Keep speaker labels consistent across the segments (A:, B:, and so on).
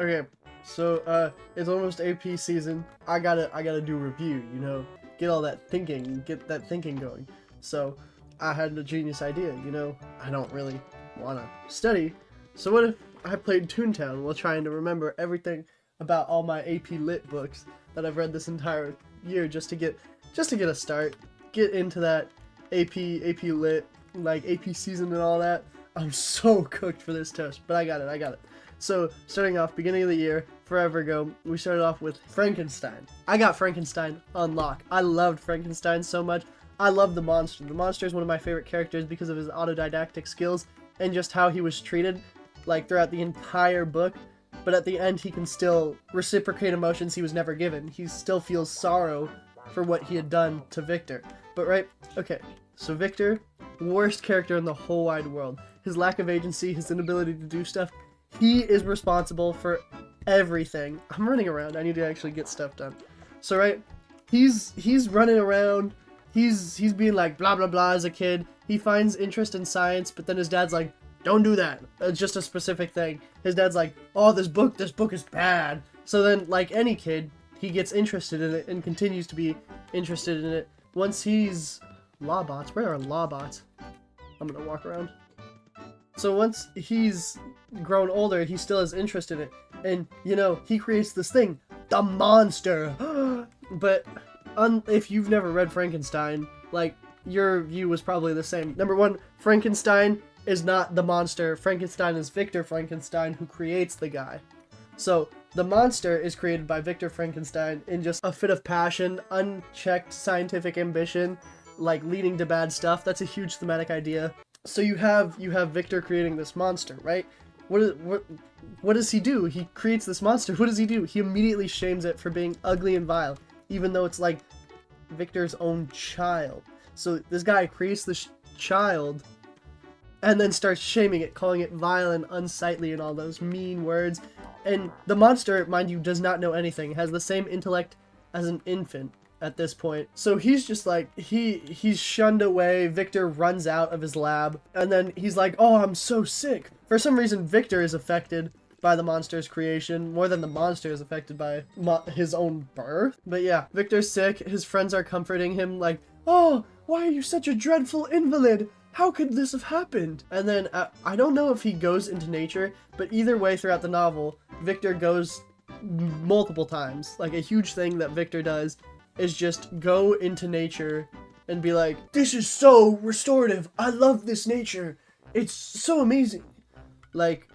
A: Okay, so it's almost AP season. I gotta do review, you know, get all that thinking, get that thinking going. So I had a genius idea, you know, I don't really wanna study. So what if I played Toontown while trying to remember everything about all my AP Lit books that I've read this entire year just to get a start, get into that AP Lit, like AP season and all that. I'm so cooked for this test, but I got it. So, starting off, beginning of the year, forever ago, we started off with Frankenstein. I got Frankenstein on lock. I loved Frankenstein so much. I love the monster. The monster is one of my favorite characters because of his autodidactic skills and just how he was treated, like, throughout the entire book. But at the end, he can still reciprocate emotions he was never given. He still feels sorrow for what he had done to Victor. But right, okay, so Victor, worst character in the whole wide world. His lack of agency, his inability to do stuff, he is responsible for everything. I'm running around. I need to actually get stuff done. So right, he's running around. He's being like blah blah blah as a kid. He finds interest in science, but then his dad's like, "Don't do that. It's just a specific thing." His dad's like, "Oh, this book is bad." So then, like any kid, he gets interested in it and continues to be interested in it. Once he's Lawbots, where are Lawbots? I'm gonna walk around. So once he's grown older, he still has interest in it. And, you know, he creates this thing, the monster. But if you've never read Frankenstein, like, your view was probably the same. Number one, Frankenstein is not the monster. Frankenstein is Victor Frankenstein, who creates the guy. So the monster is created by Victor Frankenstein in just a fit of passion, unchecked scientific ambition, like leading to bad stuff. That's a huge thematic idea. So you have Victor creating this monster, right? What does he do? He creates this monster. What does he do? He immediately shames it for being ugly and vile, even though it's like Victor's own child. So this guy creates this child and then starts shaming it, calling it vile and unsightly and all those mean words. And the monster, mind you, does not know anything, has the same intellect as an infant at this point. So he's just like, he's shunned away. Victor runs out of his lab, and then he's like, "Oh, I'm so sick." For some reason, Victor is affected by the monster's creation more than the monster is affected by his own birth. But yeah, Victor's sick. His friends are comforting him like, "Oh, why are you such a dreadful invalid? How could this have happened?" And then I don't know if he goes into nature, but either way throughout the novel, Victor goes multiple times. Like, a huge thing that Victor does is just go into nature and be like, "This is so restorative. I love this nature. It's so amazing." Like,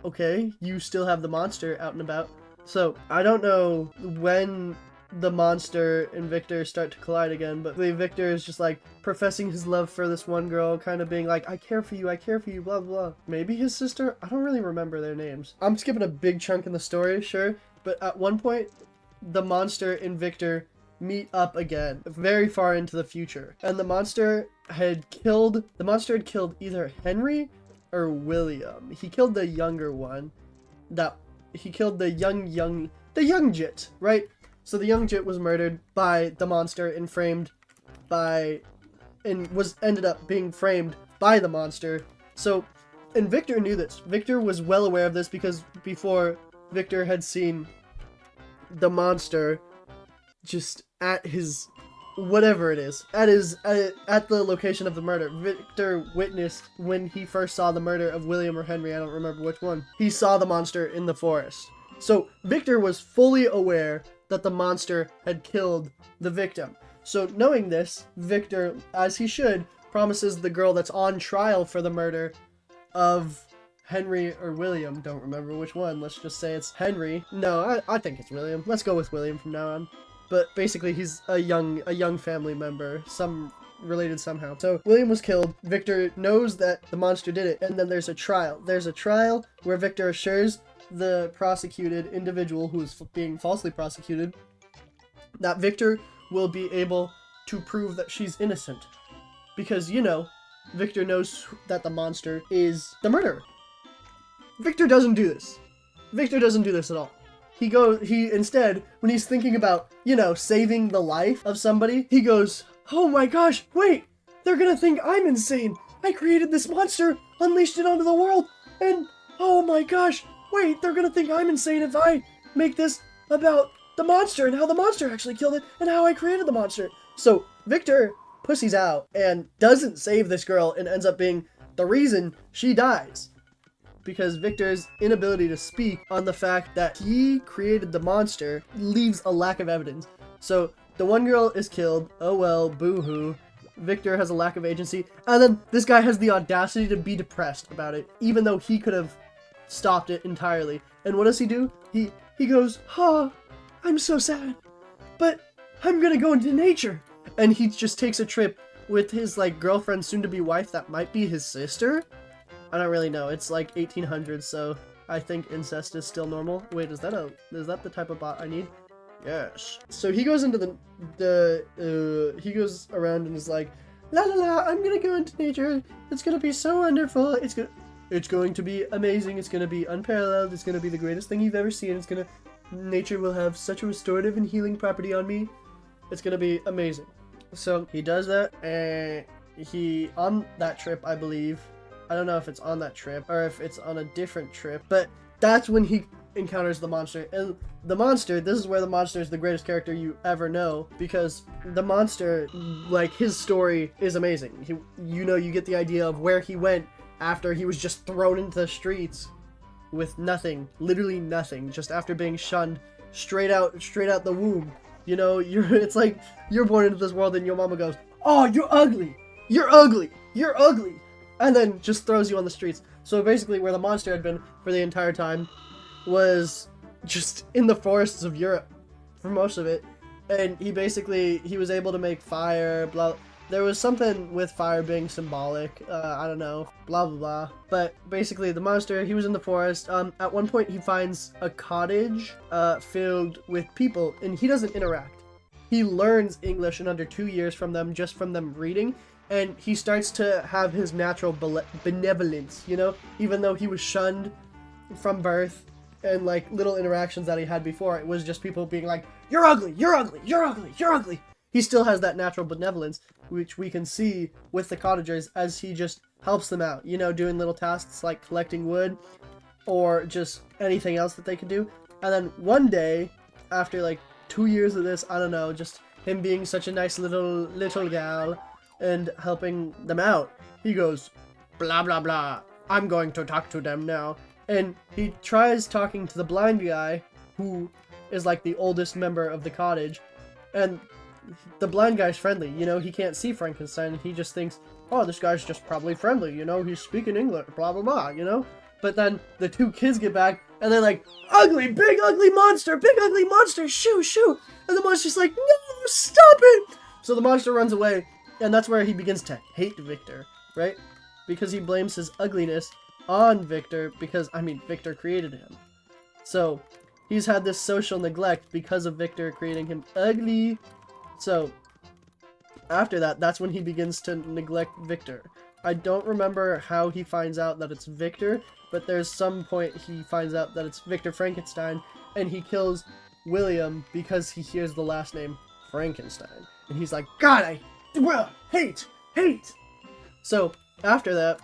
A: okay, you still have the monster out and about. So I don't know when the monster and Victor start to collide again, but Victor is just like professing his love for this one girl, kind of being like, I care for you, blah blah. Maybe his sister? I don't really remember their names. I'm skipping a big chunk in the story, sure, but at one point the monster and Victor meet up again, very far into the future, and the monster had killed either Henry or William. He killed the younger one. He killed the young Jit, right? So the young Jit was murdered by the monster and ended up being framed by the monster. So, and Victor knew this. Victor was well aware of this because before, Victor had seen the monster just at his, whatever it is, at the location of the murder. Victor witnessed when he first saw the murder of William or Henry, I don't remember which one. He saw the monster in the forest. So Victor was fully aware that the monster had killed the victim. So knowing this, Victor, as he should, promises the girl that's on trial for the murder of Henry or William, don't remember which one, let's just say it's Henry. No, I think it's William. Let's go with William from now on. But basically he's a young family member, some related somehow. So William was killed. Victor knows that the monster did it, and then there's a trial. There's a trial where Victor assures the prosecuted individual who is being falsely prosecuted that Victor will be able to prove that she's innocent. Because, you know, Victor knows that the monster is the murderer. Victor doesn't do this. Victor doesn't do this at all. He instead, when he's thinking about, you know, saving the life of somebody, he goes, "Oh my gosh, wait, they're gonna think I'm insane. I created this monster, unleashed it onto the world, and oh my gosh, wait, they're gonna think I'm insane if I make this about the monster and how the monster actually killed it and how I created the monster. So Victor pussies out and doesn't save this girl and ends up being the reason she dies. Because Victor's inability to speak on the fact that he created the monster leaves a lack of evidence. So the one girl is killed, oh well, boo-hoo. Victor has a lack of agency, and then this guy has the audacity to be depressed about it, even though he could have stopped it entirely. And what does he do? He goes, I'm so sad, but I'm gonna go into nature. And he just takes a trip with his like girlfriend, soon-to-be wife, that might be his sister? I don't really know. It's like 1800s, so I think incest is still normal. Wait, is that the type of bot I need? Yes. So he goes into he goes around and is like, la la la, I'm gonna go into nature. It's gonna be so wonderful. It's going to be amazing. It's gonna be unparalleled. It's gonna be the greatest thing you've ever seen. Nature will have such a restorative and healing property on me. It's gonna be amazing. So he does that, and on that trip, I believe, I don't know if it's on that trip or if it's on a different trip, but that's when he encounters the monster. And the monster, this is where the monster is the greatest character you ever know, because the monster, like, his story is amazing. You get the idea of where he went after he was just thrown into the streets with nothing, literally nothing, just after being shunned straight out the womb. It's like you're born into this world and your mama goes, oh, you're ugly, and then just throws you on the streets. So basically where the monster had been for the entire time was just in the forests of Europe for most of it. And he was able to make fire, blah. There was something with fire being symbolic, I don't know, blah blah blah. But basically the monster, he was in the forest. At one point he finds a cottage filled with people, and he doesn't interact. He learns English in under 2 years from them, just from them reading, and he starts to have his natural benevolence, even though he was shunned from birth, and like little interactions that he had before, it was just people being like, you're ugly, you're ugly, you're ugly, you're ugly. He still has that natural benevolence, which we can see with the cottagers as he just helps them out, doing little tasks like collecting wood or just anything else that they could do. And then one day, after like 2 years of this, I don't know, just him being such a nice little gal and helping them out, he goes, blah blah blah, I'm going to talk to them now. And he tries talking to the blind guy, who is like the oldest member of the cottage, and the blind guy's friendly, he can't see Frankenstein, and he just thinks, oh, this guy's just probably friendly, he's speaking English, blah blah blah, But then the two kids get back, and they're like, big ugly monster, shoo. And the monster's like, no, stop it. So the monster runs away, and that's where he begins to hate Victor, right? Because he blames his ugliness on Victor, because, Victor created him. So he's had this social neglect because of Victor creating him ugly. So after that, that's when he begins to neglect Victor. I don't remember how he finds out that it's Victor, but there's some point he finds out that it's Victor Frankenstein, and he kills William because he hears the last name Frankenstein. And he's like, God, hate. So after that,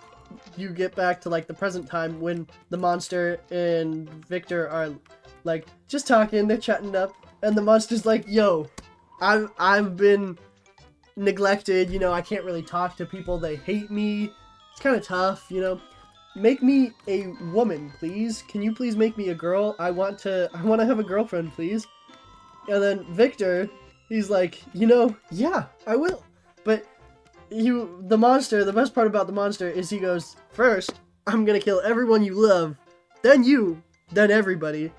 A: you get back to like the present time when the monster and Victor are like just talking, they're chatting up, and the monster's like, yo, I've been neglected, I can't really talk to people, they hate me, it's kind of tough, make me a woman, please. Can you please make me a girl? I want to have a girlfriend, please. And then Victor, he's like, yeah, I will. But the best part about the monster is he goes, first, I'm gonna kill everyone you love, then you, then everybody,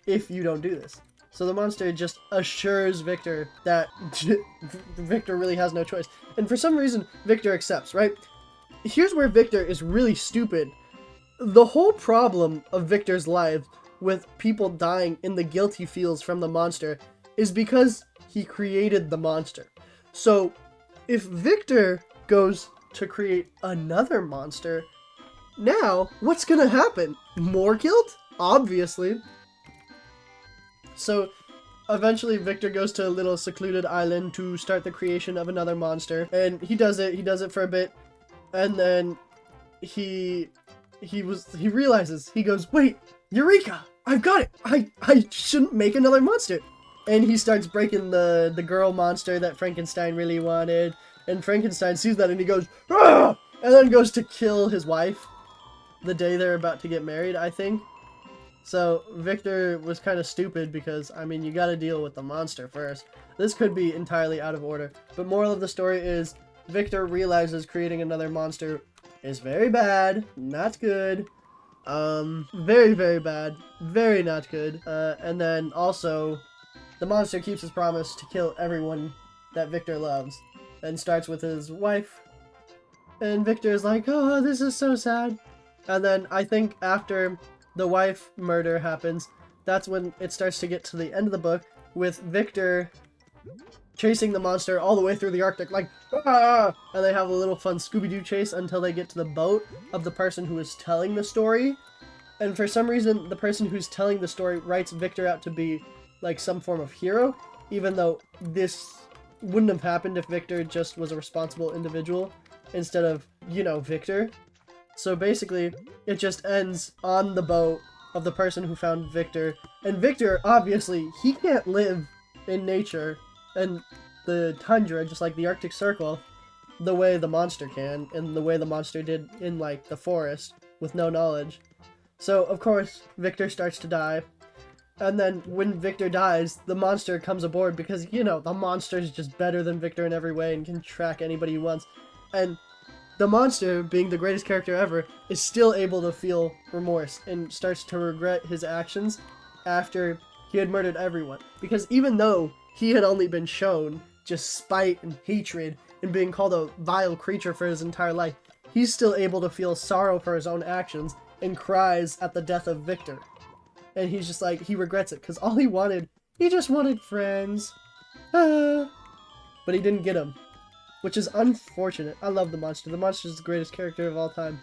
A: if you don't do this. So the monster just assures Victor that Victor really has no choice. And for some reason, Victor accepts, right? Here's where Victor is really stupid. The whole problem of Victor's life with people dying in the guilt he feels from the monster is because he created the monster. So if Victor goes to create another monster, now what's gonna happen? More guilt? Obviously. So eventually Victor goes to a little secluded island to start the creation of another monster, and he does it for a bit, and then he realizes, he goes, wait, Eureka! I've got it! I shouldn't make another monster! And he starts breaking the girl monster that Frankenstein really wanted. And Frankenstein sees that and he goes, "Ah!" And then goes to kill his wife the day they're about to get married, I think. So Victor was kind of stupid because, I mean, you gotta deal with the monster first. This could be entirely out of order. But moral of the story is, Victor realizes creating another monster is very bad, not good. Very, very bad, very not good. And then also, the monster keeps his promise to kill everyone that Victor loves. And starts with his wife. And Victor's like, oh, this is so sad. And then I think after the wife murder happens, that's when it starts to get to the end of the book with Victor chasing the monster all the way through the Arctic, like, ah! And they have a little fun Scooby-Doo chase until they get to the boat of the person who is telling the story. And for some reason, the person who's telling the story writes Victor out to be like some form of hero, even though this wouldn't have happened if Victor just was a responsible individual instead of, you know, Victor. So basically, it just ends on the boat of the person who found Victor. And Victor, obviously, he can't live in nature and the tundra, just like the Arctic Circle, the way the monster can, and the way the monster did in, like, the forest, with no knowledge. So, of course, Victor starts to die. And then, when Victor dies, the monster comes aboard because, you know, the monster is just better than Victor in every way and can track anybody he wants. And the monster, being the greatest character ever, is still able to feel remorse and starts to regret his actions after he had murdered everyone. Because even though he had only been shown just spite and hatred and being called a vile creature for his entire life, he's still able to feel sorrow for his own actions and cries at the death of Victor. And he's just like, he regrets it because all he just wanted friends. But he didn't get them. Which is unfortunate. I love the monster. The monster is the greatest character of all time.